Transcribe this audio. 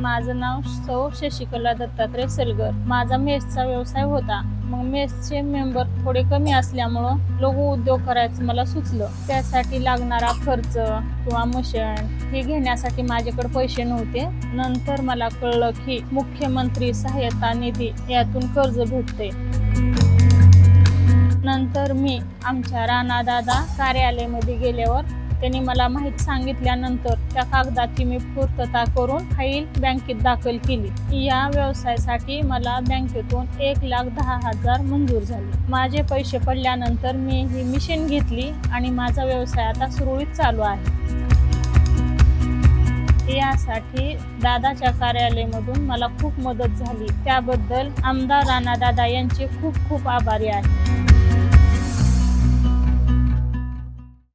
माझं नाव सौ शशिकला दत्तात्रय सलगर. माझा मेसचा व्यवसाय होता. मग मेसचे मेंबर थोडे कमी असल्यामुळं लघु उद्योग करायचं मला सुचलं. त्यासाठी लागणारा खर्च किंवा मशीन हे घेण्यासाठी माझ्याकडे पैसे नव्हते. नंतर मला कळलं की मुख्यमंत्री सहायता निधी यातून कर्ज भेटते. नंतर मी आमच्या राणादादा कार्यालयामध्ये गेल्यावर त्यांनी मला माहिती सांगितल्यानंतर त्या कागदाची मी पूर्तता करून फाईल बँकेत दाखल केली. या व्यवसायासाठी मला बँकेतून 1,10,000 मंजूर झाले. माझे पैसे पडल्यानंतर मी ही मशीन घेतली आणि माझा व्यवसाय आता सुरळीत चालू आहे. यासाठी दादाच्या कार्यालयामधून मला खूप मदत झाली. त्याबद्दल आमदार राणादादा यांचे खूप खूप आभारी आहे.